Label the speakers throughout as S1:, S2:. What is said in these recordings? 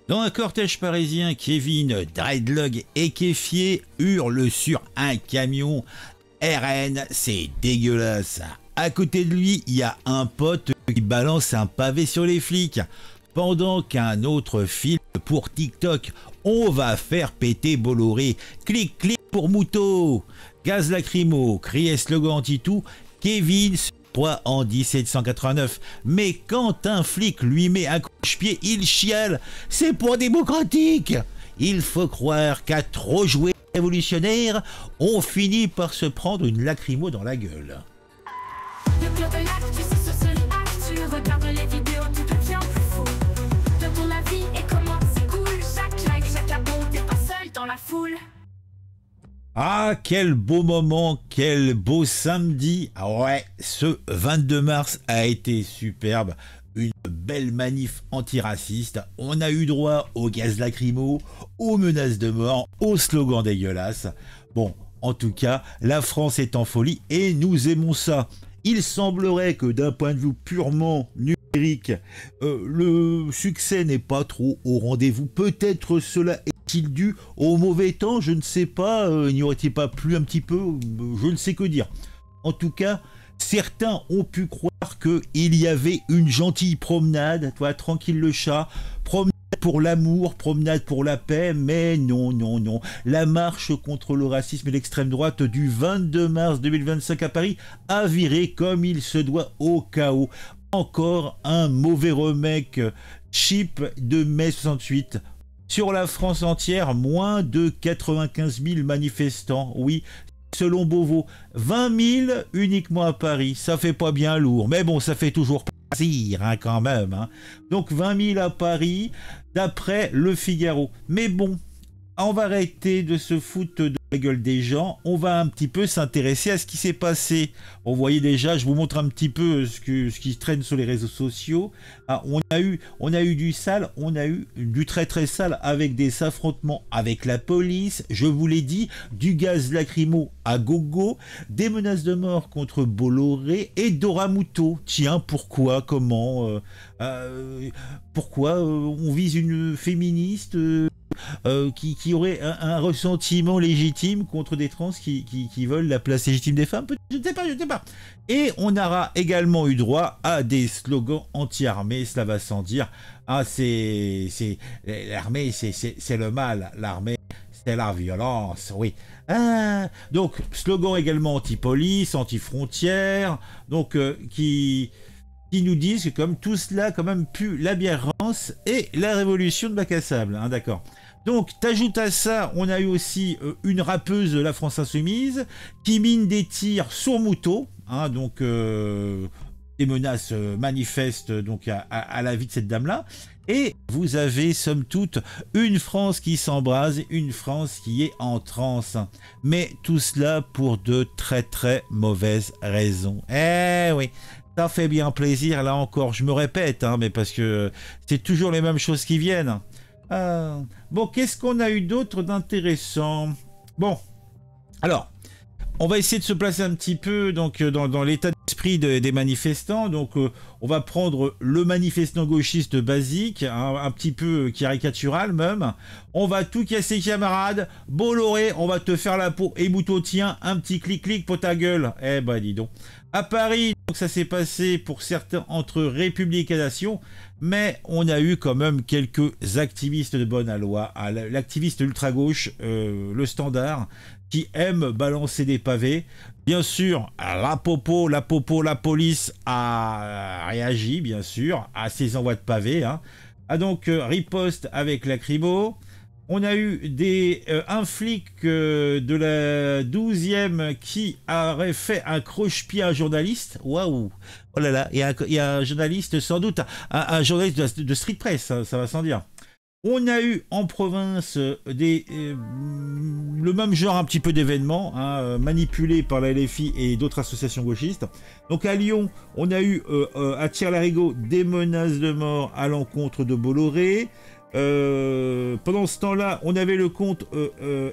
S1: Dans un cortège parisien, Kevin, dreadlock et kéfier hurle sur un camion. RN, c'est dégueulasse. À côté de lui, il y a un pote qui balance un pavé sur les flics. Pendant qu'un autre filme pour TikTok, on va faire péter Bolloré. Clic, clic pour Moutot. Gaz lacrymo, cri et slogan anti-tout. Kevin se croit en 1789. Mais quand un flic lui met un croche-pied, il chiale. C'est pour démocratique. Il faut croire qu'à trop jouer révolutionnaire, on finit par se prendre une lacrymo dans la gueule.
S2: Le club de l'actu, c'est ce seul actu. Regarde les vidéos, tout devient plus fou. De ton avis et comment c'est cool. Chaque like, chaque abon, t'es pas seul dans la foule.
S1: Ah, quel beau moment, quel beau samedi. Ah ouais, ce 22 mars a été superbe. Une belle manif antiraciste. On a eu droit au gaz lacrymo, aux menaces de mort, aux slogans dégueulasses. Bon, en tout cas, la France est en folie et nous aimons ça. Il semblerait que d'un point de vue purement numérique, le succès n'est pas trop au rendez-vous. Peut-être cela est-il dû au mauvais temps, je ne sais pas. N'y aurait-il pas plu un petit peu? Je ne sais que dire. En tout cas, certains ont pu croire qu'il y avait une gentille promenade, toi, tranquille le chat, promenade pour l'amour, promenade pour la paix, mais non, non, non. La marche contre le racisme et l'extrême droite du 22 mars 2025 à Paris a viré comme il se doit au chaos. Encore un mauvais remake cheap de mai 68. Sur la France entière, moins de 95 000 manifestants, oui. Selon Beauvau, 20 000 uniquement à Paris, ça fait pas bien lourd, mais bon, ça fait toujours plaisir hein, quand même. Hein. Donc 20 000 à Paris, d'après Le Figaro. Mais bon, on va arrêter de se foutre de la gueule des gens, on va un petit peu s'intéresser à ce qui s'est passé. Vous voyez déjà, je vous montre un petit peu ce qui traîne sur les réseaux sociaux. Ah, on a eu du sale, on a eu du très très sale avec des affrontements avec la police, je vous l'ai dit, du gaz lacrymo à gogo, des menaces de mort contre Bolloré et Dora Moutot. Tiens, pourquoi, comment, pourquoi on vise une féministe qui aurait un ressentiment légitime contre des trans qui veulent la place légitime des femmes? Je ne sais pas, je ne sais pas. Et on aura également eu droit à des slogans anti-armée, cela va sans dire. Ah, l'armée, c'est le mal, l'armée, c'est la violence, oui. Ah, donc, slogan également anti-police, anti-frontières, donc qui nous disent que comme tout cela quand même pue la biérance et la révolution de bac à sable, hein, d'accord. Donc, t'ajoutes à ça, on a eu aussi une rappeuse de la France Insoumise qui mine des tirs sur Moutot, hein, donc des menaces manifestes donc à la vie de cette dame-là. Et vous avez, somme toute, une France qui s'embrase, une France qui est en transe. Mais tout cela pour de très très mauvaises raisons. Eh oui, ça fait bien plaisir, là encore, je me répète, hein, mais parce que c'est toujours les mêmes choses qui viennent. Bon, qu'est-ce qu'on a eu d'autre d'intéressant? Bon, alors, on va essayer de se placer un petit peu donc, dans l'état d'esprit des manifestants. Donc, on va prendre le manifestant gauchiste basique, hein, un petit peu caricatural même. On va tout casser, camarades. Bolloré, on va te faire la peau. Et Moutot, tiens, un petit clic-clic pour ta gueule. Eh ben, dis donc. À Paris, donc, ça s'est passé pour certains entre République et Nation, mais on a eu quand même quelques activistes de bonne loi. L'activiste ultra-gauche, le Standard, qui aime balancer des pavés. Bien sûr, la police a réagi, bien sûr, à ces envois de pavés. Hein. A donc riposte avec lacrymo. On a eu un flic de la 12e qui aurait fait un croche-pied à un journaliste. Waouh! Oh là là, il y a un journaliste, sans doute, un journaliste de street press, ça va sans dire. On a eu en province le même genre un petit peu d'événements, hein, manipulés par la LFI et d'autres associations gauchistes. Donc à Lyon, on a eu à Tire-Larigot des menaces de mort à l'encontre de Bolloré. Pendant ce temps-là, on avait le compte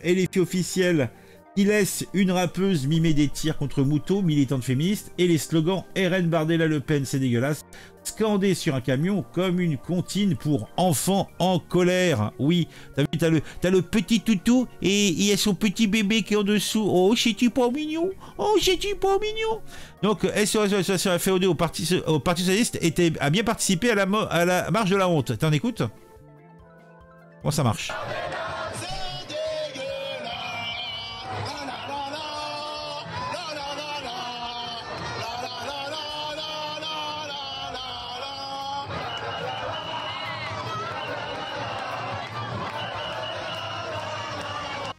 S1: LFI officiel qui laisse une rappeuse mimer des tirs contre Moutot, militante féministe, et les slogans RN Bardella Le Pen, c'est dégueulasse, scandés sur un camion comme une comptine pour enfants en colère. Oui, t'as vu, t'as le petit toutou et il y a son petit bébé qui est en dessous. Oh, c'est-tu pas mignon? Oh, c'est-tu pas mignon? Donc, SOS sur la FOD au Parti Socialiste a bien participé à la marche de la honte. T'en écoutes? Comment ça marche?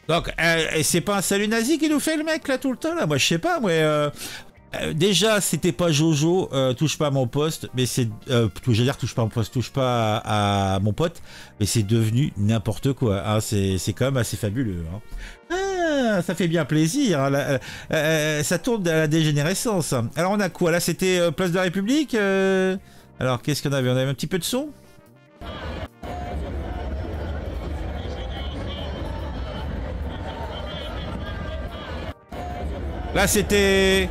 S1: Donc, c'est pas un salut nazi qui nous fait le mec là tout le temps là? Moi je sais pas, déjà c'était pas Jojo, touche pas à mon poste, mais c'est, je veux dire touche pas à mon poste, touche pas à mon pote, mais c'est devenu n'importe quoi, hein, c'est quand même assez fabuleux. Hein. Ah, ça fait bien plaisir, hein, ça tourne à la dégénérescence. Alors on a quoi là? C'était Place de la République. Alors qu'est-ce qu'on avait? On avait un petit peu de son. Là, c'était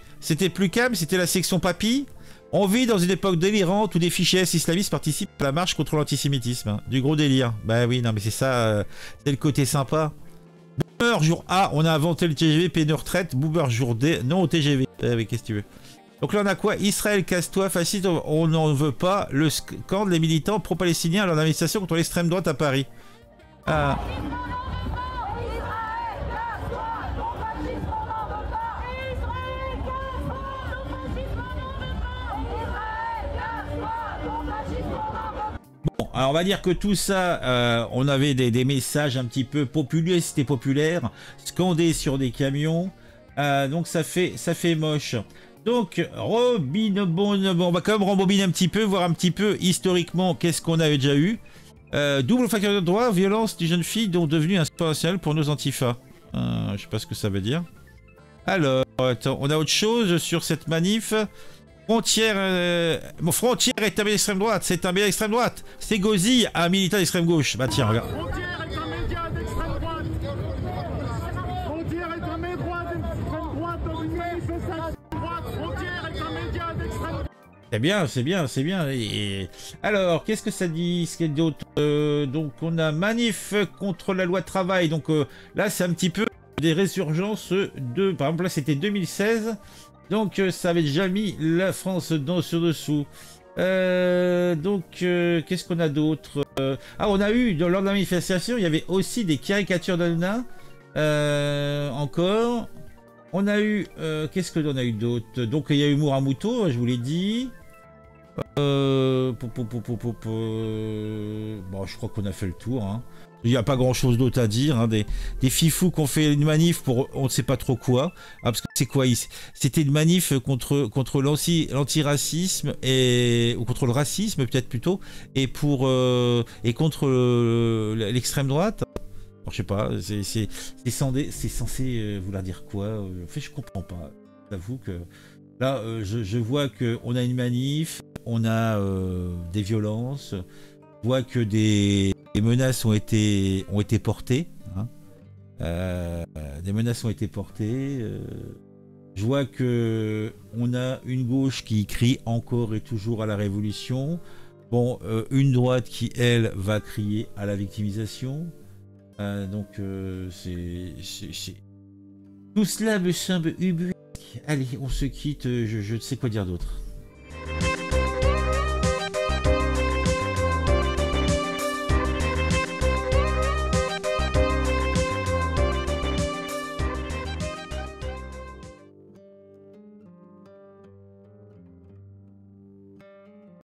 S1: plus calme, c'était la section papy. On vit dans une époque délirante où des fichiers islamistes participent à la marche contre l'antisémitisme. Hein. Du gros délire. Bah oui, non, mais c'est ça, c'est le côté sympa. Boomer jour A, on a inventé le TGV, pénure retraite. Boomer jour D, non au TGV. Qu'est-ce que tu veux? Donc là, on a quoi? Israël, casse-toi, fasciste, on n'en veut pas. Le camp des militants pro-palestiniens à leur manifestation contre l'extrême droite à Paris. Ah. Bon, alors on va dire que tout ça, on avait des messages un petit peu populistes et populaires, scandés sur des camions, donc ça fait moche. Donc, on va quand même rembobiner un petit peu, voir un petit peu historiquement qu'est-ce qu'on avait déjà eu. Double facteur de droit, violence des jeunes filles dont devenu un sport national pour nos antifas. Je sais pas ce que ça veut dire. Alors, attends, on a autre chose sur cette manif. Frontière est un média d'extrême droite, c'est un média d'extrême droite. C'est Gauzy, un militant d'extrême gauche. Bah tiens, regarde.
S3: Frontière est un média d'extrême droite. Frontière est un média d'extrême droite dans une manifestation droite. Frontière est un média d'extrême droite.
S1: C'est bien, c'est bien, c'est bien. Alors, qu'est-ce que ça dit? Ce qu'il y a d'autre? Donc, on a manif contre la loi de travail. Donc là, c'est un petit peu des résurgences de... Par exemple, là, c'était 2016. Donc ça avait déjà mis la France sur dessous. Qu'est-ce qu'on a d'autre? On a eu, lors de la manifestation, il y avait aussi des caricatures d'Aluna. Encore. On a eu... qu'est-ce que l'on a eu d'autre? Donc il y a eu Mouramouto, je vous l'ai dit. Bon, je crois qu'on a fait le tour. Hein. Il n'y a pas grand chose d'autre à dire. Hein. Des fifous qui ont fait une manif pour on ne sait pas trop quoi. Ah, parce que c'est quoi? C'était une manif contre l'antiracisme ou contre le racisme peut-être plutôt et contre l'extrême droite. Alors, je sais pas. C'est censé vouloir dire quoi? En fait, je comprends pas. J'avoue que là, je vois que on a une manif, on a des violences. Je vois que des menaces ont été portées. Hein. Des menaces ont été portées. Je vois que on a une gauche qui crie encore et toujours à la révolution. Bon, une droite qui, elle, va crier à la victimisation. Tout cela me semble ubuesque. Allez, on se quitte. Je ne sais quoi dire d'autre.